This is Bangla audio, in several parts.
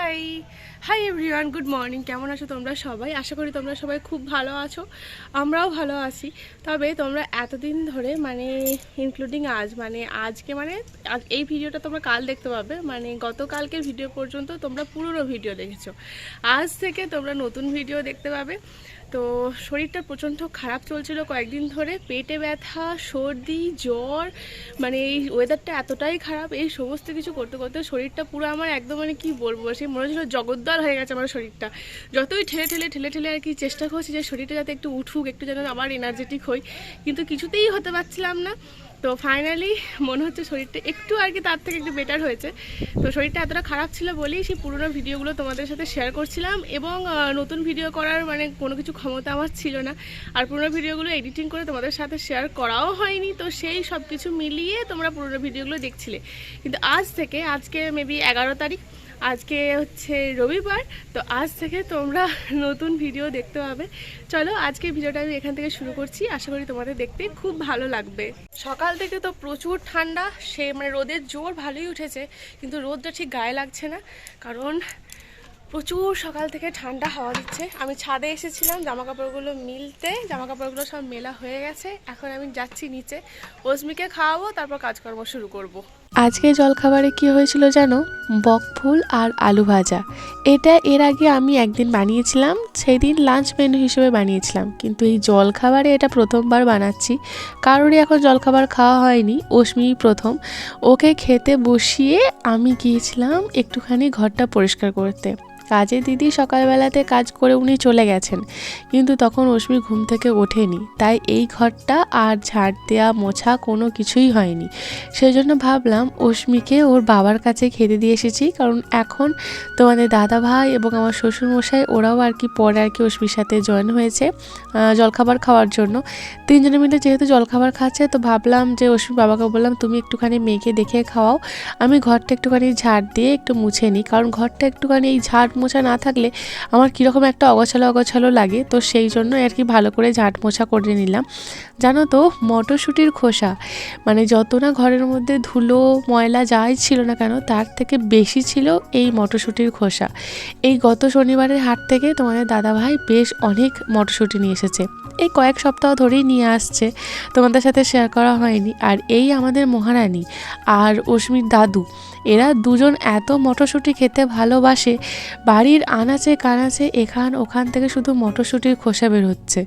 High hi everyone, good morning. কেমন আছো তোমরা সবাই? আশা করি তোমরা সবাই খুব ভালো আছো, আমরাও ভালো আছি। তবে তোমরা এতদিন ধরে ইনক্লুডিং আজকে এই ভিডিওটা তোমরা কাল দেখতে পাবে, গতকালকের ভিডিও পর্যন্ত তোমরা পুরনো ভিডিও দেখেছো। আজ থেকে তোমরা নতুন ভিডিও দেখতে পাবে। তো শরীরটা প্রচণ্ড খারাপ চলছিল কয়েকদিন ধরে, পেটে ব্যথা, সর্দি, জ্বর, এই ওয়েদারটা এতটাই খারাপ। এই সমস্ত কিছু করতে করতে শরীরটা পুরো আমার একদম কি বলবো, সেই মনে হচ্ছিল জগদ্দল হয়ে গেছে আমার শরীরটা। যতই ঠেলে আর কি চেষ্টা করছি যে শরীরটা যাতে একটু উঠুক, একটু যেন আবার এনার্জেটিক হই, কিন্তু কিছুতেই হতে পারছিলাম না। তো ফাইনালি মনে হচ্ছে শরীরটা একটু আর কি তার থেকে একটু বেটার হয়েছে। তো শরীরটা এতটা খারাপ ছিল বলেই সেই পুরোনো ভিডিওগুলো তোমাদের সাথে শেয়ার করছিলাম, এবং নতুন ভিডিও করার কোনো কিছু ক্ষমতা আমার ছিল না, আর পুরোনো ভিডিওগুলো এডিটিং করে তোমাদের সাথে শেয়ার করাও হয়নি। তো সেই সব কিছু মিলিয়ে তোমরা পুরোনো ভিডিওগুলো দেখছিলে। কিন্তু আজকে মেবি 11 তারিখ, আজকে হচ্ছে রবিবার। তো আজ থেকে তোমরা নতুন ভিডিও দেখতে পাবে। চলো আজকে ভিডিওটা আমি এখান থেকে শুরু করছি, আশা করি তোমাদের দেখতে খুব ভালো লাগবে। সকাল থেকে তো প্রচুর ঠান্ডা, সে রোদের জোর ভালোই উঠেছে, কিন্তু রোদটা ঠিক গায়ে লাগছে না, কারণ প্রচুর সকাল থেকে ঠান্ডা হাওয়া দিচ্ছে। আমি ছাদে এসেছিলাম জামাকাপড়গুলো মিলতে, জামাকাপড়গুলো সব মেলা হয়ে গেছে। এখন আমি যাচ্ছি নিচে, অস্মিকে খাওয়াবো, তারপর কাজকর্ম শুরু করব। আজকে জলখাবারে কি হয়েছিল জানো? বকফুল আর আলু ভাজা। এটা এর আগে আমি একদিন বানিয়েছিলাম, সেই দিন লাঞ্চ মেনু হিসেবে বানিয়েছিলাম, কিন্তু এই জলখাবারে এটা প্রথমবার বানাচ্ছি। কারোরই এখন জলখাবার খাওয়া হয়নি, অস্মিই প্রথম। ওকে খেতে বসিয়ে আমি গিয়েছিলাম একটুখানি ঘরটা পরিষ্কার করতে। কাজের দিদি সকালবেলাতে কাজ করে উনি চলে গেছেন, কিন্তু তখন অস্মি ঘুম থেকে ওঠেনি, তাই এই ঘরটা আর ঝাড় দেওয়া মোছা কোনো কিছুই হয়নি। সেই জন্য ভাবলাম অস্মিকে ওর বাবার কাছে খেতে দিয়ে এসেছি, কারণ এখন তোমাদের দাদা ভাই এবং আমার শ্বশুরমশাই ওরাও আর কি পরে আর কি অস্মির সাথে জয়েন হয়েছে জলখাবার খাওয়ার জন্য। তিনজনে মিলে যেহেতু জলখাবার খাচ্ছে, তো ভাবলাম যে অস্মির বাবাকে বললাম তুমি একটুখানি মেয়েকে দেখে খাওয়াও, আমি ঘরটা একটুখানি ঝাড় দিয়ে একটু মুছে নিই, কারণ ঘরটা একটুখানি এই ঝাড় মোছা না থাকলে আমার কীরকম একটা অগোছালো লাগে। তো সেই জন্য আর কি ভালো করে ঝাঁট মোছা করে নিলাম। জানো তো, মটরশুঁটির খোসা যত না ঘরের মধ্যে ধুলো ময়লা যাই ছিল না কেন, তার থেকে বেশি ছিল এই মটরশুঁটির খোসা। এই গত শনিবারের হাট থেকে তোমাদের দাদাভাই বেশ অনেক মটরশুঁটি নিয়ে এসেছে, এই কয়েক সপ্তাহ ধরেই নিয়ে আসছে, তোমাদের সাথে শেয়ার করা হয়নি। আর এই আমাদের মহারানী আর অস্মির দাদু, এরা দুজন এত মটরশুঁটি খেতে ভালোবাসে, বাড়ির আনাচে কানাচে এখান ওখান থেকে শুধু মটরশুঁটির খোসা বের হচ্ছে।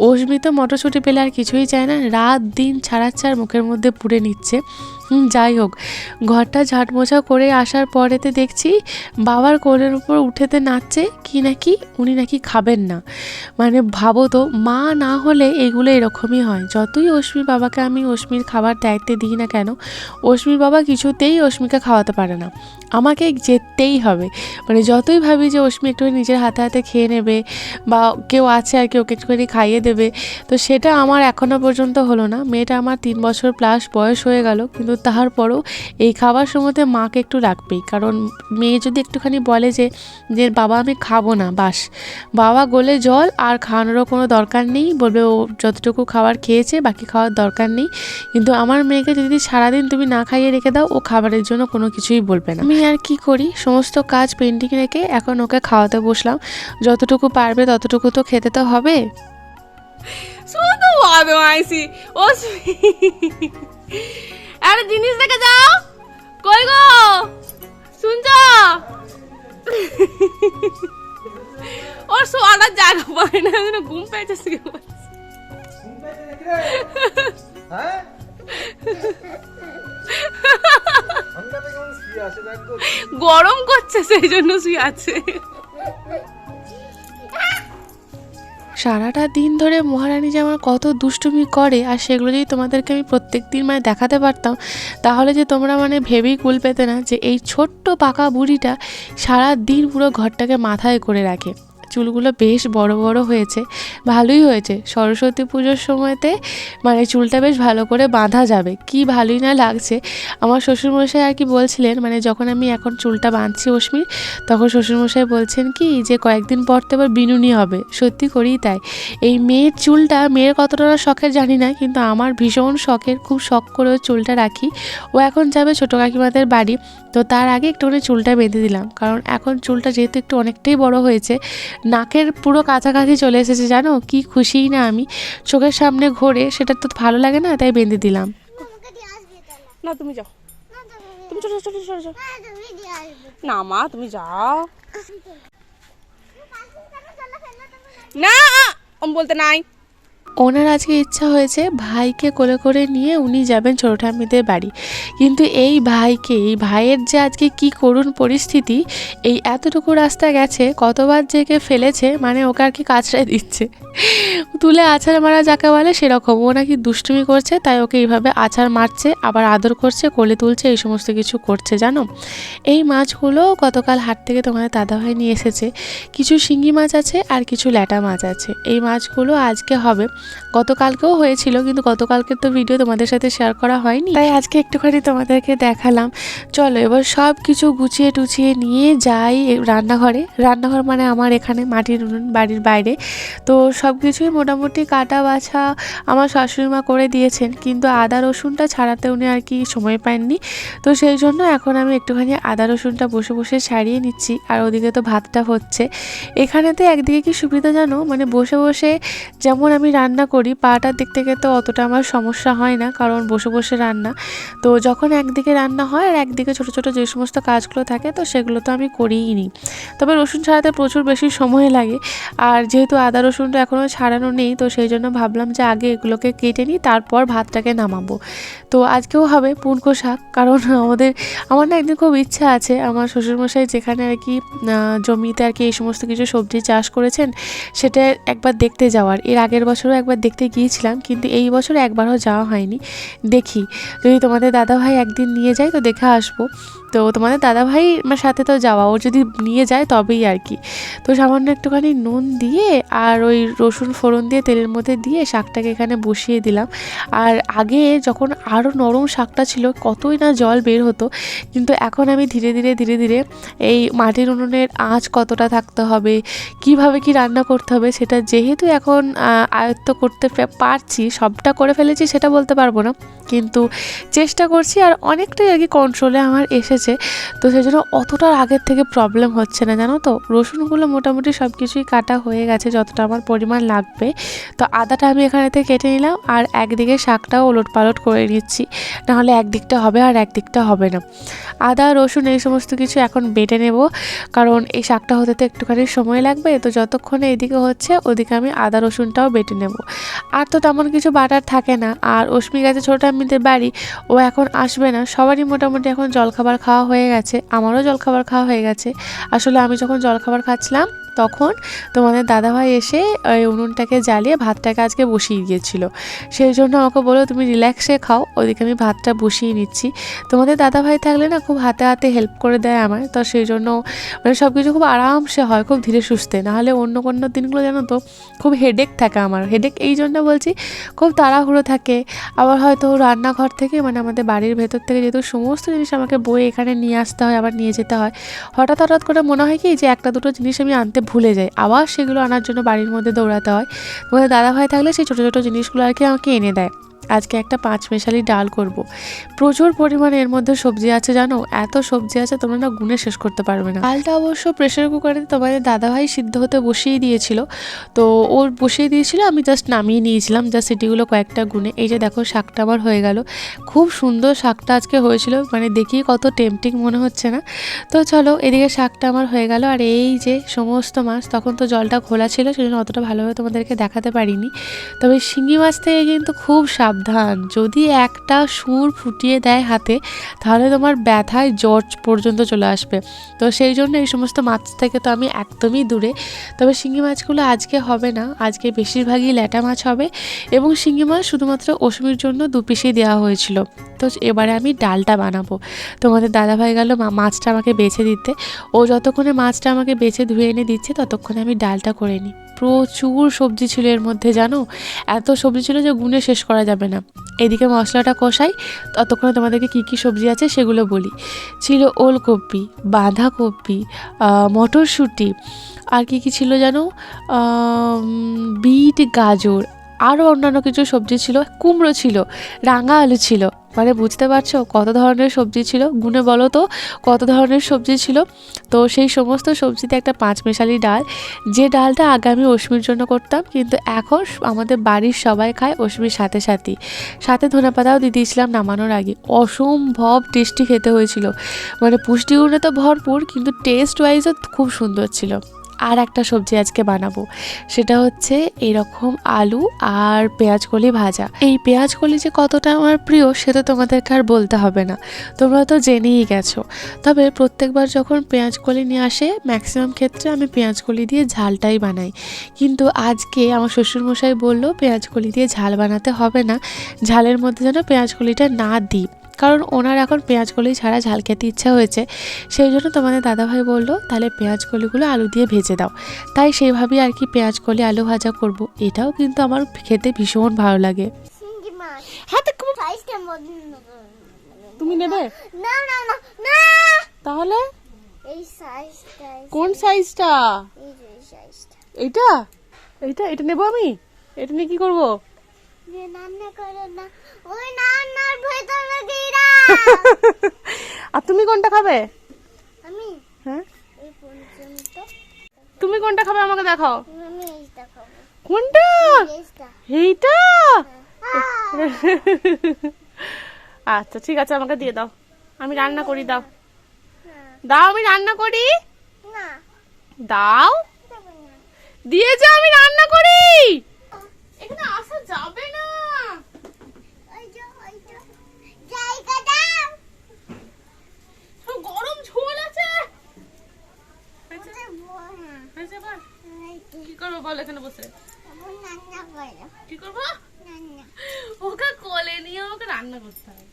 অস্মি তো মটরশুঁটি পেলে আর কিছুই চায় না, রাত দিন ছাড়াচ্ছে আর মুখের মধ্যে পুড়ে নিচ্ছে। যাই হোক, ঘরটা ঝাঁট মোছা করে আসার পরেতে দেখছি বাবার কোলের উপর উঠেতে নাচছে কি নাকি, উনি নাকি খাবেন না। ভাবো তো, মা না হলে এগুলো এরকমই হয়। যতই অস্মির বাবাকে আমি অস্মির খাবার দায়িত্বে দিই না কেন, অস্মির বাবা কিছুতেই অস্মিকে খাওয়াতে পারে না, আমাকে যেতেই হবে। যতই ভাবি যে অস্মি একটু নিজের হাতে হাতে খেয়ে নেবে, বা কেউ আছে আর কি ওকে একটুখানি খাইয়ে দেবে, তো সেটা আমার এখনও পর্যন্ত হলো না। মেয়েটা আমার 3 বছর প্লাস বয়স হয়ে গেল, কিন্তু তারপরও এই খাবার সময়তে মাকে একটু রাখবেই, কারণ মেয়ে যদি একটুখানি বলে যে বাবা আমি খাবো না, বাস বাবা গলে জল, আর খাওয়ানোরও কোনো দরকার নেই, বলবে ও যতটুকু খাবার খেয়েছে বাকি খাওয়ার দরকার নেই। কিন্তু আমার মেয়েকে যদি সারাদিন তুমি না খাইয়ে রেখে দাও, ও খাবারের জন্য কোনো কিছুই বলবে না। আমি আর কি করি, সমস্ত কাজ পেন্ডিং রেখে এখন ওকে খাওয়াতে বসলাম। যতটুকু পারবে ততটুকু তো খেতে তো হবে। শুধু বদমাইশি অস্মি, আরে জিনিস দেখে যাও, কই গো শুনছো? ওর শোয়ানোর জায়গা পায় না, ঘুম পেয়েছে গরম করছে, সেই জন্য শুয়ে আছে। সারাটা দিন ধরে মহারানী যে আমার কত দুষ্টুমি করে, আর সেগুলো যদি তোমাদেরকে আমি প্রত্যেক দিন দেখাতে পারতাম, তাহলে যে তোমরা ভেবেই কুল পেতে না যে এই ছোট্ট পাকা বুড়িটা সারা দিন পুরো ঘরটাকে মাথায় করে রাখে। চুলগুলো বেশ বড় বড় হয়েছে, ভালোই হয়েছে। সরস্বতী পুজোর সময়তে মানে চুলটা বেশ ভালো করে বাঁধা যাবে, কি ভালোই না লাগছে। আমার শ্বশুরমশাই আর কি বলছিলেন, মানে যখন আমি এখন চুলটা বাঁধছি অস্মির, তখন শ্বশুরমশাই বলছেন কি যে কয়েকদিন পর তো এবার বিনুনি হবে। সত্যি করেই তাই, এই মেয়ের চুলটা, মেয়ের কতটা না শখের জানি না, কিন্তু আমার ভীষণ শখের, খুব শখ করে ওই চুলটা রাখি। ও এখন যাবে ছোটো কাকিমাদের বাড়ি, তো তার আগে একটুখানি চুলটা বেঁধে দিলাম, কারণ এখন চুলটা যেহেতু একটু অনেকটাই বড় হয়েছে, নাকের পুরো কাছাকাছি চলে এসেছে জানো, কি খুশিই না আমি। চোখের সামনে ঘোরে, সেটা তো ভালো লাগে না, তাই বেঁধে দিলাম। না তুমি যাও, তুমি চলো চলো চলো যাও। না মা তুমি যাও না, বলতে নাই। ওনার আজকে ইচ্ছা হয়েছে ভাইকে কোলে করে নিয়ে উনি যাবেন ছোটো ঠাম্মিদের বাড়ি, কিন্তু এই ভাইয়ের যে আজকে কি করুণ পরিস্থিতি, এই এতটুকু রাস্তা গেছে, কতবার যে কে ফেলেছে, মানে ওকে আর কি কাছড়ায় দিচ্ছে, তুলে আছাড় মারা যাকে বলে সেরকম। ও নাকি দুষ্টুমি করছে, তাই ওকে এইভাবে আছাড় মারছে, আবার আদর করছে, কোলে তুলছে, এই সমস্ত কিছু করছে জানো। এই মাছগুলো গতকাল হাট থেকে তোমাদের দাদাভাই নিয়ে এসেছে, কিছু শিঙ্গি মাছ আছে আর কিছু ল্যাটা মাছ আছে। এই মাছগুলো আজকে হবে, গতকালকেও হয়েছিল, কিন্তু গতকালকের তো ভিডিও তোমাদের সাথে শেয়ার করা হয়নি, তাই আজকে একটুখানি তোমাদেরকে দেখালাম। চলো এবার সব কিছু গুছিয়ে টুছিয়ে নিয়ে যাই রান্নাঘর মানে আমার এখানে মাটির উনুন বাড়ির বাইরে। তো সব কিছুই মোটামুটি কাটা বাছা আমার শাশুড়িমা করে দিয়েছেন, কিন্তু আদা রসুনটা ছাড়াতে উনি আর কি সময় পাননি, তো সেই জন্য এখন আমি একটুখানি আদা রসুনটা বসে বসে ছাড়িয়ে নিচ্ছি। আর ওদিকে তো ভাতটা হচ্ছে। এখানেতে একদিকে কি সুবিধা জানো, মানে বসে বসে যেমন আমি রান্না করি, পাটার দিক থেকে তো অতটা আমার সমস্যা হয় না, কারণ বসে বসে রান্না। তো যখন একদিকে রান্না হয় আর একদিকে ছোটো ছোটো যে সমস্ত কাজগুলো থাকে, তো সেগুলো তো আমি করিই নিই। তবে রসুন ছাড়াতে প্রচুর বেশি সময় লাগে, আর যেহেতু আদা রসুনটা এখনও ছাড়ানো নেই, তো সেই জন্য ভাবলাম যে আগে এগুলোকে কেটে নিই, তারপর ভাতটাকে নামাবো। তো আজকেও হবে পুনকো শাক, কারণ আমার না একদিন খুব ইচ্ছা আছে, আমার শ্বশুরমশাই যেখানে আর কি জমিতে আর কি এই সমস্ত কিছু সবজি চাষ করেছেন, সেটা একবার দেখতে যাওয়ার। এর আগের বছরও একবার দেখতে গিয়েছিলাম, কিন্তু এই বছর একবারও যাওয়া হয়নি। দেখি যদি তোমাদের দাদাভাই একদিন নিয়ে যায় তো দেখে আসবো। তো তোমাদের দাদাভাই আমার সাথে তো যাওয়া, ও যদি নিয়ে যায় তবেই আর কি। তো সামান্য একটুখানি নুন দিয়ে আর ওই রসুন ফোড়ন দিয়ে তেলের মধ্যে দিয়ে শাকটাকে এখানে বসিয়ে দিলাম। আর আগে যখন আরও নরম শাকটা ছিল, কতই না জল বের হতো, কিন্তু এখন আমি ধীরে ধীরে এই মাটির উনুনের আঁচ কতটা থাকতে হবে, কিভাবে কি রান্না করতে হবে, সেটা যেহেতু এখন আয়ত্ত করতে পারছি, সবটা করে ফেলেছি সেটা বলতে পারবো না, কিন্তু চেষ্টা করছি, আর অনেকটাই আর কি কন্ট্রোলে আমার এসেছে। তো সেই জন্য অতটার আগের থেকে প্রবলেম হচ্ছে না জানো তো। রসুনগুলো মোটামুটি সব কিছুই কাটা হয়ে গেছে যতটা আমার পরিমাণ লাগবে। তো আদাটা আমি এখানেতে কেটে নিলাম, আর একদিকে শাকটাও ওলট পালট করে নিচ্ছি, নাহলে একদিকটা হবে আর একদিকটা হবে না। আদা রসুন এই সমস্ত কিছু এখন বেটে নেব, কারণ এই শাকটা হতে তো একটুখানি সময় লাগবে। তো যতক্ষণে এইদিকে হচ্ছে ওদিকে আমি আদা রসুনটাও বেটে নেব। আর তো তেমন কিছু বাটার থাকে না। আর অস্মি গেছে ছোটো ঠাম্মিদের বাড়ি, ও এখন আসবে না। সবারই মোটামুটি এখন জলখাবার খাওয়া হয়ে গেছে, আমারও জলখাবার খাওয়া হয়ে গেছে। আসলে আমি যখন জলখাবার খাচ্ছিলাম তখন তোমাদের দাদাভাই এসে ওই উনুনটাকে জ্বালিয়ে ভাতটাকে আজকে বসিয়ে গিয়েছিল, সেই জন্য আমাকে বলো তুমি রিল্যাক্সে খাও, ওইদিকে আমি ভাতটা বসিয়ে নিচ্ছি। তোমাদের দাদাভাই থাকলে না খুব হাতে হাতে হেল্প করে দেয় আমার, তো সেই জন্য মানে সব কিছু খুব আরামসে হয়, খুব ধীরে সুস্থে। নাহলে অন্য কোনো দিনগুলো জানো তো খুব হেডেক থাকে আমার। হেডেক এই জন্য বলছি, খুব তাড়াহুড়ো থাকে। আবার হয়তো রান্নাঘর থেকে মানে আমাদের বাড়ির ভেতর থেকে যেহেতু সমস্ত জিনিস আমাকে বয়ে এখানে নিয়ে আসতে হয়, আবার নিয়ে যেতে হয়, হঠাৎ করে মনে হয় কি যে একটা দুটো জিনিস আমি আনতে ভুলে যাই, আবার সেগুলো আনার জন্য বাড়ির মধ্যে দৌড়াতে হয়। তোমাদের দাদাভাই থাকলে সেই ছোটো ছোটো জিনিসগুলো আর কি আমাকে এনে দেয়। আজকে একটা 5 মেশালি ডাল করব। প্রচুর পরিমাণে এর মধ্যে সবজি আছে জানো, এত সবজি আছে তোমরা না গুনে শেষ করতে পারবে না। ডালটা অবশ্য প্রেশার কুকারে তোমাদের দাদাভাই সিদ্ধ হতে বসিয়ে দিয়েছিল, তো ওর বসিয়ে দিয়েছিল, আমি জাস্ট নামিয়ে নিয়েছিলাম, জাস্ট সিটিগুলো কয়েকটা গুনে। এই যে দেখো শাকটা আমার হয়ে গেল, খুব সুন্দর শাকটা আজকে হয়েছিল, মানে দেখিয়ে কত টেম্পটিং মনে হচ্ছে না। তো চলো এদিকে শাকটা আমার হয়ে গেল, আর এই যে সমস্ত মাছ, তখন তো জলটা খোলা ছিল সেজন্য অতটা ভালোভাবে তোমাদেরকে দেখাতে পারিনি। তবে শিঙি মাছ থেকে কিন্তু খুব সাবধান সাবধান, যদি একটা সুর ফুটিয়ে দেয় হাতে তাহলে তোমার ব্যথায় জ্বর পর্যন্ত চলে আসবে। তো সেই জন্য এই সমস্ত মাছ থেকে তো আমি একদমই দূরে। তবে শিঙি মাছগুলো আজকে হবে না, আজকে বেশিরভাগই ল্যাটা মাছ হবে এবং শিঙি মাছ শুধুমাত্র অসমির জন্য 2 পিসই দেওয়া হয়েছিল। তো এবারে আমি ডালটা বানাবো। তোমাদের দাদাভাই গেল মাছটা আমাকে বেছে দিতে। ও যতক্ষণে মাছটা আমাকে বেছে ধুয়ে এনে দিচ্ছে ততক্ষণে আমি ডালটা করে নিই। প্রচুর সবজি ছিল এর মধ্যে, জানো, এত সবজি ছিল যে গুণে শেষ করা যাবে না। এদিকে মশলাটা কষাই, ততক্ষণে তোমাদেরকে কী কী সবজি আছে সেগুলো বলি। ছিল ওলকপি, বাঁধাকপি, মটরশুঁটি, আর কি কি ছিল জানো, বিট, গাজর, আরও অন্যান্য কিছু সবজি ছিল, কুমড়ো ছিল, রাঙা আলু ছিল। মানে বুঝতে পারছো কত ধরনের সবজি ছিল, গুনে বলো তো কত ধরনের সবজি ছিল। তো সেই সমস্ত সবজিতে একটা 5 মেশালি ডাল, যে ডালটা আগে আমি অশ্মির জন্য করতাম, কিন্তু এখন আমাদের বাড়ির সবাই খায় অশ্মির সাথে সাথে। সাথে ধনেপাতাও দিয়ে দিয়েছিলাম নামানোর আগে। অসম্ভব টেস্টি খেতে হয়েছিল, মানে পুষ্টিগুণে তো ভরপুর, কিন্তু টেস্ট ওয়াইজও খুব সুন্দর ছিল। আর একটা সবজি আজকে বানাবো, সেটা হচ্ছে এরকম আলু আর পেঁয়াজ কলি ভাজা। এই পেঁয়াজ কলি যে কতটা আমার প্রিয় সেটা তোমাদেরকে আর বলতে হবে না, তোমরা তো জেনেই গেছো। তবে প্রত্যেকবার যখন পেঁয়াজ কলি নিয়ে আসে ম্যাক্সিমাম ক্ষেত্রে আমি পেঁয়াজ কলি দিয়ে ঝালটাই বানাই, কিন্তু আজকে আমার শ্বশুরমশাই বললো পেঁয়াজ কলি দিয়ে ঝাল বানাতে হবে না, ঝালের মধ্যে যেন পেঁয়াজ কলিটা না দিই, কারণ ওনার এখন পেঁয়াজ কলি ছাড়া ঝাল খেতে ইচ্ছা হয়েছে। সেই জন্য তোমাদের দাদাভাই বললো তাহলে পেঁয়াজ কলিগুলো আলু দিয়ে ভেজে দাও। তাই সেইভাবেই আর কি পেঁয়াজ কলি আলু ভাজা করব। এটাও কিন্তু আমার খেতে ভীষণ ভালো লাগে। হাতে তুমি নেবে? না না না না, তাহলে এই সাইজটা, কোন সাইজটা? এই যে সাইজটা, এইটা এইটা এটা নেবো আমি। এটা নিয়ে কি করবো? যে রান্না করে না, ওই রান্নার ভেতরে দিরা। আর তুমি কোনটা খাবে? আমি হ্যাঁ, এই পর্যন্ত তুমি কোনটা খাবে আমাকে দেখাও। আমি এইটা খাবো। কোনটা? এইটা। এইটা? আহ, আচ্ছা ঠিক আছে, আমাকে দিয়ে দাও, আমি রান্না করি। দাও দাও, আমি রান্না করি। না দাও, দেবো না। দিয়ে যাও, আমি রান্না করি। এখানে আসা যাবে না। ওই যে জায়গা দাও। সব গরম ঝোল আছে। ওটা বড়। হয়েছে এবার? এইটা কি করবো বল এখানে বসে? রান্না করো। কি করবো? রান্না। ওকে কোলে নিয়ে ওকে রান্না করতে হবে।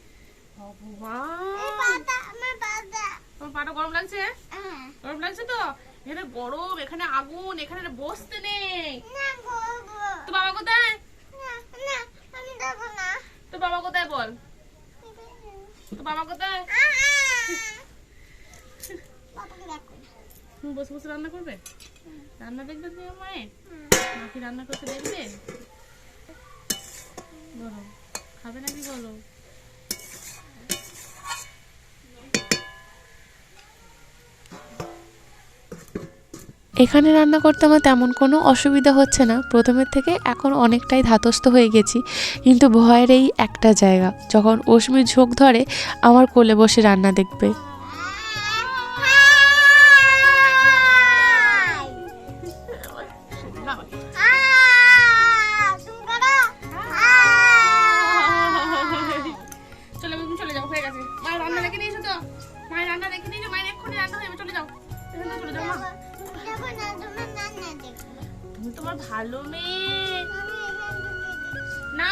ভগবান, এই পাতা, আমার পাতা। তোমার পাটা গরম লাগছে? হ্যাঁ। গরম লাগছে তো? এখানে গরম, এখানে আগুন, এখানে বসতে নেই। না করবো। তো বাবা কোথায়? না না, আমি দেবো না। তো বাবা কোথায় বল? তো বাবা কোথায়? বাবাকে ডাকো। তুমি বসে বসে রান্না করবে? রান্না দেখবে তুমি মায়ের? মা কি রান্না করতে দেখবে? বলো, খাবে নাকি বলো? এখানে রান্না করতে আমার তেমন কোনো অসুবিধা হচ্ছে না, প্রথমের থেকে এখন অনেকটাই ধাতস্থ হয়ে গেছি, কিন্তু ভয়ের এই একটা জায়গা, যখন অশ্মির ঝোঁক ধরে আমার কোলে বসে রান্না দেখবে। চলে তুমি চলে যাও, হয়ে গেছে। মায়ের রান্না রেখে দিয়েছো তো? মায়ের রান্না রেখে দিয়েছো, মায়ের এক্ষুনি রান্না হয়ে যাবে, চলে যাও। এখান থেকে চলে যাও মা। তুমি তোমার ভালো মেয়ে না,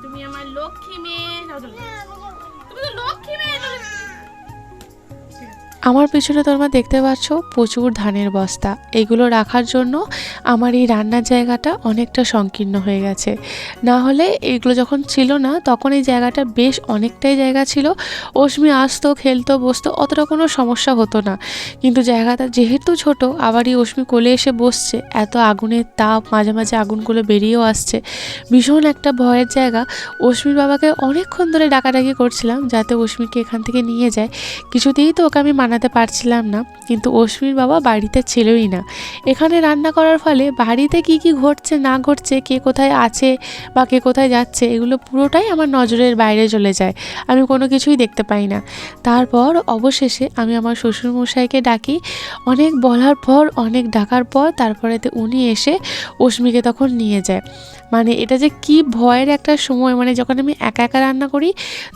তুমি আমার লক্ষ্মী মেয়ে। যাও চলে যাও। তুমি তো লক্ষ্মী মেয়ে। আমার পিছনে তোমরা দেখতে পাচ্ছ প্রচুর ধানের বস্তা, এগুলো রাখার জন্য আমার এই রান্নার জায়গাটা অনেকটা সংকীর্ণ হয়ে গেছে। না হলে এগুলো যখন ছিল না তখন এই জায়গাটা বেশ অনেকটাই জায়গা ছিল, অশ্মি আসতো, খেলতো, বসতো, অতটা কোনো সমস্যা হতো না। কিন্তু জায়গাটা যেহেতু ছোট, আবারই অশ্মি কোলে এসে বসছে, এত আগুনের তাপ, মাঝে মাঝে আগুনগুলো বেরিয়েও আসছে, ভীষণ একটা ভয়ের জায়গা। অশ্মির বাবাকে অনেকক্ষণ ধরে ডাকাডাকি করছিলাম যাতে অশ্মিকে এখান থেকে নিয়ে যায়, কিছুতেই তো ওকে আমি মানা বানাতে পারছিলাম না, কিন্তু অশ্মির বাবা বাড়িতে ছিলই না। এখানে রান্না করার ফলে বাড়িতে কি কি ঘটছে না ঘটছে, কে কোথায় আছে বা কে কোথায় যাচ্ছে, এগুলো পুরোটাই আমার নজরের বাইরে চলে যায়। আমি কোনো কিছুই দেখতে পাই না। তারপর অবশেষে আমি আমার শ্বশুরমশাইকে ডাকি। অনেক বলার পর, অনেক ডাকার পর তারপরেতে উনি এসে অশ্মিকে তখন নিয়ে যায়। মানে এটা যে কি ভয়ের একটা সময়, মানে যখন আমি একা একা রান্না করি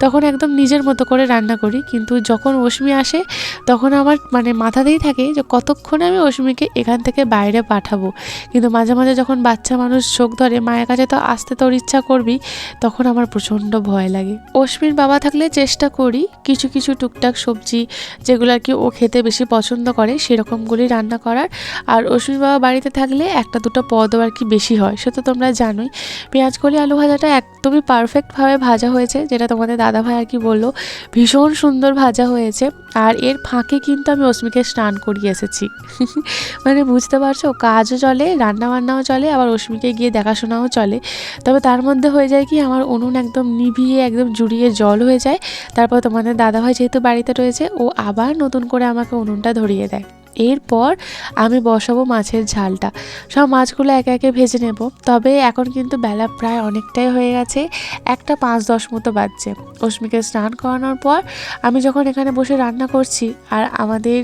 তখন একদম নিজের মতো করে রান্না করি, কিন্তু যখন অশ্মি আসে তখন আমার মানে মাথাতেই থাকে যে কতক্ষণে আমি অশ্মিকে এখান থেকে বাইরে পাঠাবো। কিন্তু মাঝে মাঝে যখন বাচ্চা মানুষ চোখ ধরে, মায়ের কাছে তো আসতে তোর ইচ্ছা করবি, তখন আমার প্রচণ্ড ভয় লাগে। অশ্মির বাবা থাকলে চেষ্টা করি কিছু কিছু টুকটাক সবজি যেগুলো আর কি ও খেতে বেশি পছন্দ করে সেরকমগুলি রান্না করার। আর অশ্মির বাবা বাড়িতে থাকলে একটা দুটো পদও আর কি বেশি হয়, সে তো তোমরা জানোই। পেঁয়াজকলি আলু ভাজাটা একদমই পারফেক্টভাবে ভাজা হয়েছে, যেটা তোমাদের দাদাভাই আর কি বললো, ভীষণ সুন্দর ভাজা হয়েছে। আর এর ফাঁকে কিন্তু আমি অশ্মিকে স্নান করিয়ে এসেছি। মানে বুঝতে পারছো, কাজও চলে, রান্নাবান্নাও চলে, আবার অশ্মিকে গিয়ে দেখাশোনাও চলে। তবে তার মধ্যে হয়ে যায় কি, আমার উনুন একদম নিভিয়ে একদম জুড়িয়ে জল হয়ে যায়। তারপর তোমাদের দাদাভাই যেহেতু বাড়িতে রয়েছে, ও আবার নতুন করে আমাকে উনুনটা ধরিয়ে দেয়। এরপর আমি বসাবো মাছের ঝালটা। সব মাছগুলো একে একে ভেজে নেব। তবে এখন কিন্তু বেলা প্রায় অনেকটাই হয়ে গেছে, 1:05 মতো বাজছে। অশ্মিকে স্নান করানোর পর আমি যখন এখানে বসে রান্না করছি, আর আমাদের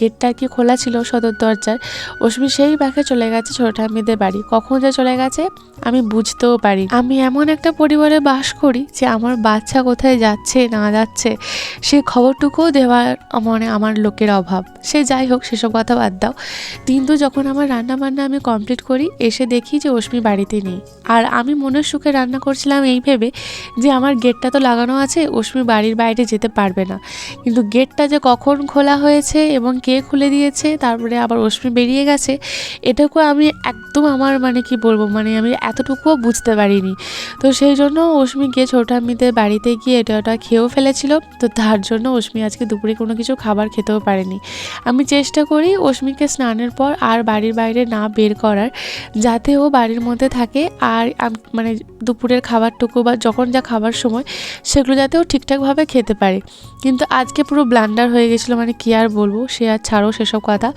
গেটটা আর কি খোলা ছিল সদর দরজার, অশ্মি সেই ব্যাকে চলে গেছে ছোট ঠাম্মিদের বাড়ি। কখন যে চলে গেছে আমি বুঝতেও পারি। আমি এমন একটা পরিবারে বাস করি যে আমার বাচ্চা কোথায় যাচ্ছে না যাচ্ছে সে খবরটুকুও দেওয়ার মানে আমার লোকের অভাব। সে যাই হোক, সেসব কথা বাদ দাও। কিন্তু যখন আমার রান্না বান্না আমি কমপ্লিট করি, এসে দেখি যে অশ্মি বাড়িতে নেই। আর আমি মনের সুখে রান্না করছিলাম এই ভেবে যে আমার গেটটা তো লাগানো আছে, অশ্মি বাড়ির বাইরে যেতে পারবে না। কিন্তু গেটটা যে কখন খোলা হয়েছে এবং কে খুলে দিয়েছে, তারপরে আবার অশ্মি বেরিয়ে গেছে, এটাকে আমি একদম আমার মানে কি বলবো, মানে আমি এতটুকুও বুঝতে পারিনি। তো সেই জন্য অশ্মি গিয়ে ছোট ঠাম্মিদের বাড়িতে গিয়ে এটা ওটা খেয়েও ফেলেছিল। তো তার জন্য অশ্মি আজকে দুপুরে কোনো কিছু খাবার খেতেও পারেনি। আমি চেষ্টা করি অশ্মিকে স্নানের পর আর বাড়ির বাইরে না বের করার, যাতে ও বাড়ির মধ্যে থাকে। আর মানে দুপুরের খাবারটুকু বা যখন যা খাবার সময় সেগুলো যাতে ও ঠিকঠাকভাবে খেতে পারে। কিন্তু আজকে পুরো ব্লান্ডার হয়ে গেছিলো, মানে কি আর বলবো, সে আর ছাড়ো সেসব কথা।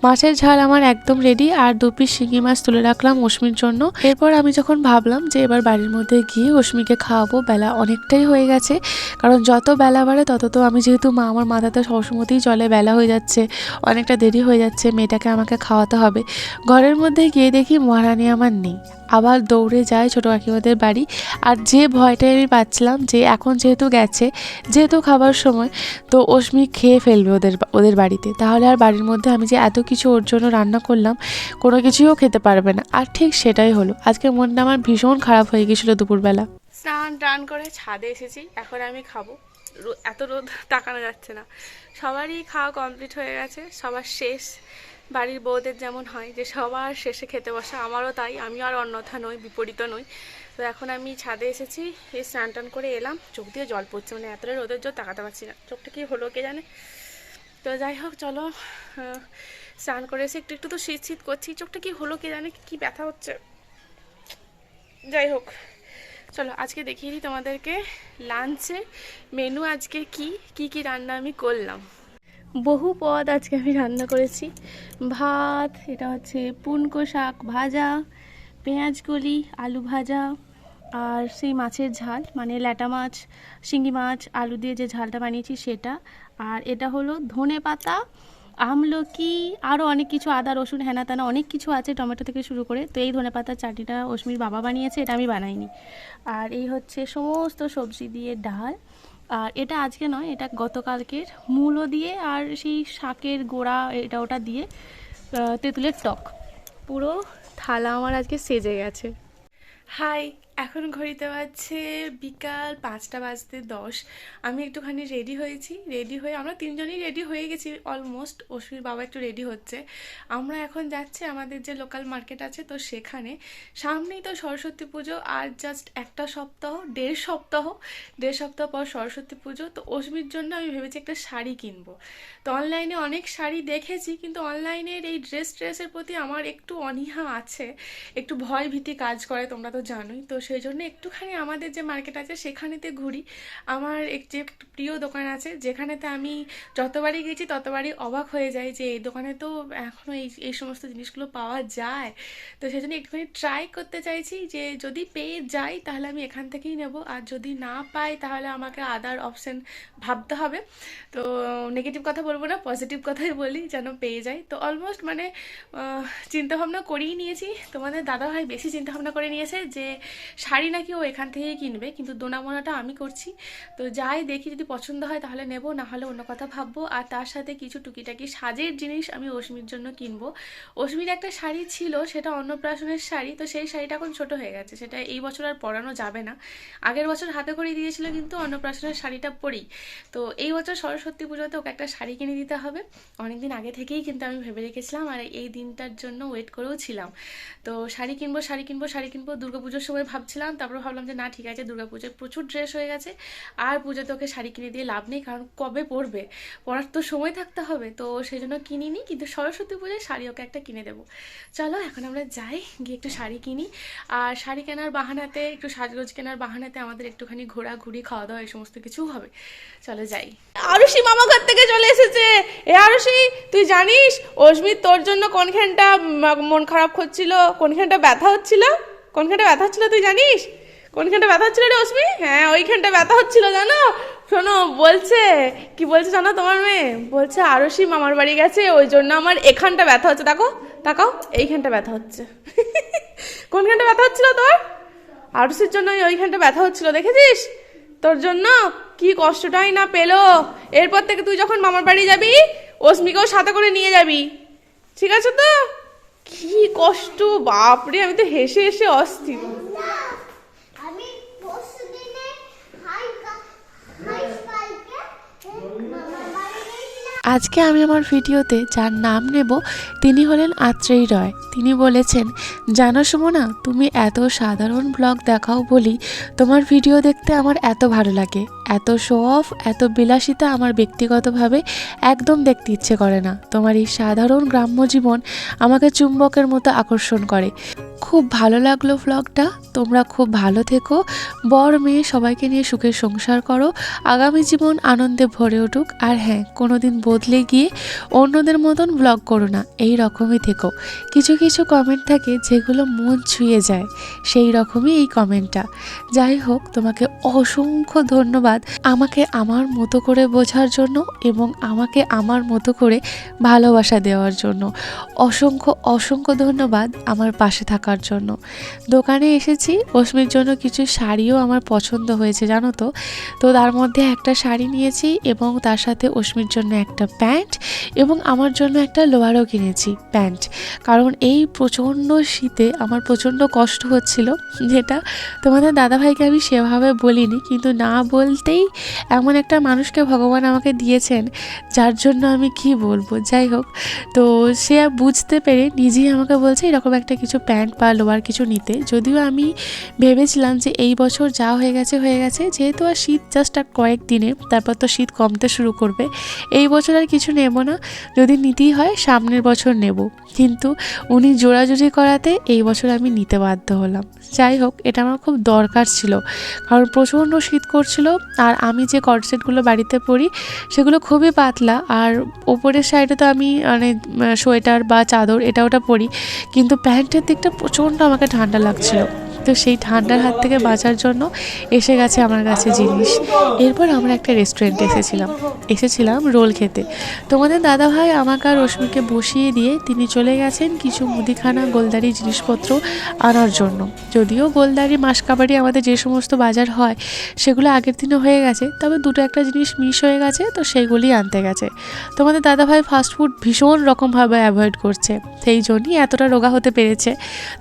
মাছের ঝাল আমার একদম রেডি, আর 2 পিস শিঙি মাছ তুলে রাখলাম অশ্মির জন্য। এরপর আমি যখন ভাবলাম যে এবার বাড়ির মধ্যে গিয়ে অশ্মিকে খাওয়াবো, বেলা অনেকটাই হয়ে গেছে, কারণ যত বেলা বাড়ে তত তো আমি যেহেতু মা, আমার মাথাতে সবসময়তেই চলে বেলা হয়ে যাচ্ছে, অনেকটা দেরি হয়ে যাচ্ছে, মেয়েটাকে আমাকে খাওয়াতে হবে। ঘরের মধ্যে গিয়ে দেখি মহারানী আমার নেই। আবার দৌড়ে যায় ছোটো কাকিমাদের বাড়ি। আর যে ভয়টাই আমি পাচ্ছিলাম যে এখন যেহেতু গেছে, যেহেতু খাবার সময়, তো অশ্মি খেয়ে ফেলবে ওদের বাড়িতে, তাহলে আর বাড়ির মধ্যে আমি যে এত কিছু ওর জন্য রান্না করলাম কোনো কিছুও খেতে পারবে না। আর ঠিক সেটাই হলো। আজকে মনটা আমার ভীষণ খারাপ হয়ে গেছিলো দুপুরবেলা। স্নান টান করে ছাদে এসেছি, এখন আমি খাবো। এত রোদ তাকানো যাচ্ছে না। সবারই খাওয়া কমপ্লিট হয়ে গেছে, সবার শেষ। বাড়ির বউদের যেমন হয় যে সবার শেষে খেতে বসা, আমারও তাই। আমি আর অন্যথা নই, বিপরীত নই। তো এখন আমি ছাদে এসেছি, এই স্নান টান করে এলাম। চোখ দিয়ে জল পড়ছে, মানে এতটা রোদের জল তাকাতে পারছি না। চোখটা কি হলো কে জানে। তো যাই হোক, চলো স্নান করে এসে একটু একটু তো শীত শীত করছি। চোখটা কি হলো কে জানে, কি ব্যথা হচ্ছে। যাই হোক, চলো আজকে দেখিয়ে দিই তোমাদেরকে লাঞ্চে মেনু আজকে কি কি রান্না আমি করলাম। বহু পদ আজকে আমি রান্না করেছি। ভাত, এটা হচ্ছে পুনকো শাক ভাজা, পেঁয়াজ কলি আলু ভাজা, আর সেই মাছের ঝাল, মানে ল্যাটা মাছ, শিঙি মাছ, আলু দিয়ে যে ঝালটা বানিয়েছি সেটা। আর এটা হলো ধনে পাতা, আমলকি, আরও অনেক কিছু, আদা রসুন হেনা তেনা অনেক কিছু আছে, টমেটো থেকে শুরু করে। তো এই ধনে পাতার চাটনিটা অশ্মির বাবা বানিয়েছে, এটা আমি বানাইনি। আর এই হচ্ছে সমস্ত সবজি দিয়ে ডাল। আর এটা আজকে নয়, এটা গতকালকের, মূলো দিয়ে আর সেই শাকের গোড়া এটা ওটা দিয়ে তেঁতুলের টক। পুরো থালা আমার আজকে সেজে গেছে। হাই, এখন ঘড়িতে বাজছে বিকাল 5:10। আমি একটুখানি রেডি হয়েছি, রেডি হয়ে আমরা তিনজনই রেডি হয়ে গেছি অলমোস্ট। অশ্বির বাবা একটু রেডি হচ্ছে। আমরা এখন যাচ্ছি আমাদের যে লোকাল মার্কেট আছে, তো সেখানে। সামনেই তো সরস্বতী পুজো, আর জাস্ট একটা সপ্তাহ, দেড় সপ্তাহ পর সরস্বতী পুজো। তো অশ্বির জন্য আমি ভেবেছি একটা শাড়ি কিনবো। তো অনলাইনে অনেক শাড়ি দেখেছি, কিন্তু অনলাইনের এই ড্রেসের প্রতি আমার একটু অনীহা আছে, একটু ভয় ভীতি কাজ করে, তোমরা তো জানোই। তো সেই জন্য একটুখানি আমাদের যে মার্কেট আছে সেখানেতে ঘুরি। আমার যে প্রিয় দোকান আছে যেখানেতে আমি যতবারই গেছি ততবারই অবাক হয়ে যাই যে এই দোকানে তো এখনও এই সমস্ত জিনিসগুলো পাওয়া যায়। তো সেই জন্য একটুখানি ট্রাই করতে চাইছি যে যদি পেয়ে যাই তাহলে আমি এখান থেকেই নেব, আর যদি না পাই তাহলে আমাকে আদার অপশান ভাবতে হবে। তো নেগেটিভ কথা বলবো না, পজিটিভ কথাই বলি যেন পেয়ে যাই। তো অলমোস্ট মানে চিন্তাভাবনা করেই নিয়েছি। তোমাদের দাদাভাই বেশি চিন্তাভাবনা করে নিয়েছে যে শাড়ি নাকি ও এখান থেকেই কিনবে, কিন্তু দোনামোনাটা আমি করছি। তো যাই দেখি, যদি পছন্দ হয় তাহলে নেব, না হলে অন্য কথা ভাববো। আর তার সাথে কিছু টুকিটাকি সাজের জিনিস আমি অস্মির জন্য কিনবো। অস্মির একটা শাড়ি ছিল, সেটা অন্নপ্রাশনের শাড়ি, তো সেই শাড়িটা এখন ছোট হয়ে গেছে, সেটা এই বছর আর পরানো যাবে না। আগের বছর হাতে করে দিয়েছিল কিন্তু অন্নপ্রাশনের শাড়িটা পরেই। তো এই বছর সরস্বতী পুজোতে ওকে একটা শাড়ি কিনে দিতে হবে। অনেকদিন আগে থেকেই কিন্তু আমি ভেবে রেখেছিলাম আর এই দিনটার জন্য ওয়েট করেও ছিলাম। তো শাড়ি কিনবো দুর্গাপুজোর সময় ভাবছিলাম, তারপর ভাবলাম যে না ঠিক আছে, দুর্গাপুজোয় প্রচুর ড্রেস হয়ে গেছে, আর পুজোতে ওকে শাড়ি কিনে দিয়ে লাভ নেই, কারণ কবে পরবে, পরার তো সময় থাকতে হবে। তো সেই জন্য কিনিনি, কিন্তু সরস্বতী পুজোয় শাড়ি ওকে একটা কিনে দেবো। চলো এখন আমরা যাই, গিয়ে একটু শাড়ি কিনি। আর শাড়ি কেনার বাহানাতে, একটু সাজগোজ কেনার বাহানাতে আমাদের একটুখানি ঘোরাঘুরি, খাওয়া দাওয়া এই সমস্ত কিছু হবে। চলো যাই। আরুষি মামা ঘর থেকে চলে এসেছে। এ আরুষি, তুই জানিস অস্মিত তোর জন্য কোনখানটা মন খারাপ হচ্ছিল, কোনখানটা ব্যথা হচ্ছিল, কোনখানটা ব্যথা হচ্ছিল তুই জানিস? কোনখানটা ব্যথা হচ্ছিল রে অস্মি? হ্যাঁ ওইখানটা ব্যথা হচ্ছিল জানো। শোনো, বলছে কি বলছে জানো তোমার মেয়ে? বলছে আরুষি মামার বাড়ি গেছে, ওই জন্য আমার এখানটা ব্যথা হচ্ছে। দেখো তাকাও, এইখানটা ব্যথা হচ্ছে। কোনখানটা ব্যথা হচ্ছিল তোর? আরুষির জন্য ওইখানটা ব্যথা হচ্ছিল, দেখেছিস? তোর জন্য কি কষ্টটাই না পেলো। এরপর থেকে তুই যখন মামার বাড়ি যাবি অস্মিকেও সাথে করে নিয়ে যাবি, ঠিক আছে তো? কি কষ্ট বাপরে, আমি তো হেসে হেসে অস্থির। আমি পরশুদিনে কালকে মামার বাড়ি গেছিলাম। আজকে আমি আমার ভিডিওতে যার নাম নেব তিনি হলেন আত্রেয়ী রয়। তিনি বলেছেন, জানো সুমনা, তুমি এত সাধারণ ব্লগ দেখাও বলি তোমার ভিডিও দেখতে আমার এত ভালো লাগে। এত শো অফ, এত বিলাসিতা আমার ব্যক্তিগতভাবে একদম দেখতে ইচ্ছে করে না। তোমার এই সাধারণ গ্রাম্য জীবন আমাকে চুম্বকের মতো আকর্ষণ করে। খুব ভালো লাগলো ব্লগটা। তোমরা খুব ভালো থেকো, বর মেয়ে সবাইকে নিয়ে সুখের সংসার করো, আগামী জীবন আনন্দে ভরে উঠুক। আর হ্যাঁ, কোনোদিন বদলে গিয়ে অন্যদের মতন ব্লগ করো না, এই রকমই থেকো। কিছু কিছু কমেন্ট থাকে যেগুলো মন ছুঁয়ে যায়, সেই রকমই এই কমেন্টটা। যাই হোক, তোমাকে অসংখ্য ধন্যবাদ আমাকে আমার মতো করে বোঝার জন্য এবং আমাকে আমার মতো করে ভালোবাসা দেওয়ার জন্য। অসংখ্য অসংখ্য ধন্যবাদ আমার পাশে থাকার জন্য। দোকানে এসেছি, অস্মির জন্য কিছু শাড়িও আমার পছন্দ হয়েছে জানো তো। তো তার মধ্যে একটা শাড়ি নিয়েছি এবং তার সাথে অস্মির জন্য একটা প্যান্ট এবং আমার জন্য একটা লোয়ারও কিনেছি প্যান্ট। কারণ এই প্রচণ্ড শীতে আমার প্রচণ্ড কষ্ট হচ্ছিল, যেটা তোমাদের দাদাভাইকে আমি সেভাবে বলিনি, কিন্তু না বলতেই এমন একটা মানুষকে ভগবান আমাকে দিয়েছেন যার জন্য আমি কি বলবো। যাই হোক, তো সে বুঝতে পেরে নিজেই আমাকে বলছে এরকম একটা কিছু প্যান্ট বা লোয়ার কিছু নিতে। যদিও আমি ভেবেছিলাম যে এই বছর যা হয়ে গেছে, যেহেতু আর শীত জাস্ট আর কয়েকদিনে, তারপর তো শীত কমতে শুরু করবে, এই বছর আর কিছু নেব না, যদি নিতেই হয় সামনের বছর নেব। কিন্তু উনি জোরাজুরি করাতে এই বছর আমি নিতে বাধ্য হলাম। যাই হোক, এটা আমার খুব দরকার ছিল, কারণ প্রচণ্ড শীত করছিল। আর আমি যে কর্ডসেটগুলো বাড়িতে পরি সেগুলো খুবই পাতলা, আর ওপরের সাইডে তো আমি মানে সোয়েটার বা চাদর এটা ওটা পরি, কিন্তু প্যান্টের দিকটা প্রচণ্ড আমাকে ঠান্ডা লাগছিল। তো সেই ঠান্ডার হাত থেকে বাঁচার জন্য এসে গেছে আমার কাছে জিনিস। এরপর আমরা একটা রেস্টুরেন্টে এসেছিলাম রোল খেতে। তোমাদের দাদাভাই আমাকে আর রশ্মিকে বসিয়ে দিয়ে তিনি চলে গেছেন কিছু মুদিখানা গোলদারি জিনিসপত্র আনার জন্য। যদিও গোলদারি মাসকাবাড়ি আমাদের যে সমস্ত বাজার হয় সেগুলো আগের দিনও হয়ে গেছে, তবে দুটো একটা জিনিস মিস হয়ে গেছে, তো সেইগুলি আনতে গেছে। তোমাদের দাদাভাই ফাস্টফুড ভীষণ রকমভাবে অ্যাভয়েড করছে, সেই জন্যই এতটা রোগা হতে পেরেছে।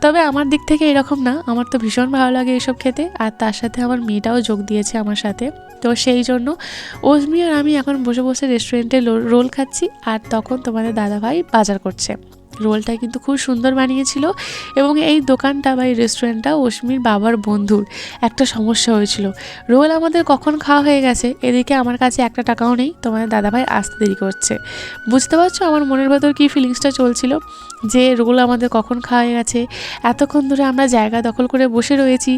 তবে আমার দিক থেকে এরকম না, আমার তো ভীষণ ভালো লাগে এইসব খেতে, আর তার সাথে আমার মেয়েটাও যোগ দিয়েছে আমার সাথে। তো সেই জন্য অস্মি আর আমি এখন বসে বসে রেস্টুরেন্টে রোল খাচ্ছি, আর তখন তোমাদের দাদাভাই বাজার করছে। রোলটা কিন্তু খুব সুন্দর বানিয়েছিল। এবং এই দোকানটা বা এই রেস্টুরেন্টটা অশ্মির বাবার বন্ধুর একটা সমস্যা হয়েছিল। রোল আমাদের কখন খাওয়া হয়ে গেছে, এদিকে আমার কাছে একটা টাকাও নেই, তোমাদের দাদাভাই আসতে দেরি করছে। বুঝতে পারছো আমার মনের ভেতর কী ফিলিংসটা চলছিল, যে রোল আমাদের কখন খাওয়া হয়ে গেছে, এতক্ষণ ধরে আমরা জায়গা দখল করে বসে রয়েছি,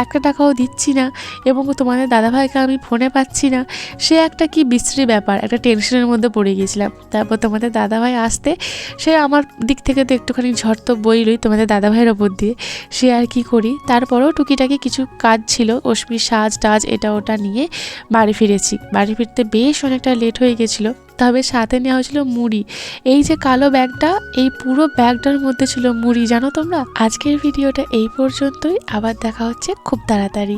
একটা টাকাও দিচ্ছি না, এবং তোমাদের দাদাভাইকে আমি ফোনে পাচ্ছি না। সে একটা কি বিশ্রী ব্যাপার, একটা টেনশনের মধ্যে পড়ে গিয়েছিলাম। তারপর তোমাদের দাদাভাই আসতে, সে আমার দিক থেকে তো একটুখানি ঝড় তো বইলই তোমাদের দাদাভাইয়ের ওপর দিয়ে, সে আর কি করি। তারপরও টুকিটাকি কিছু কাজ ছিল, অশ্মির সাজ টাজ এটা ওটা নিয়ে বাড়ি ফিরেছি। বাড়ি ফিরতে বেশ অনেকটা লেট হয়ে গেছিলো, তবে সাথে নেওয়া হয়েছিল মুড়ি। এই যে কালো ব্যাগটা, এই পুরো ব্যাগটার মধ্যে ছিল মুড়ি, জানো তোমরা। আজকের ভিডিওটা এই পর্যন্তই, আবার দেখা হচ্ছে খুব তাড়াতাড়ি।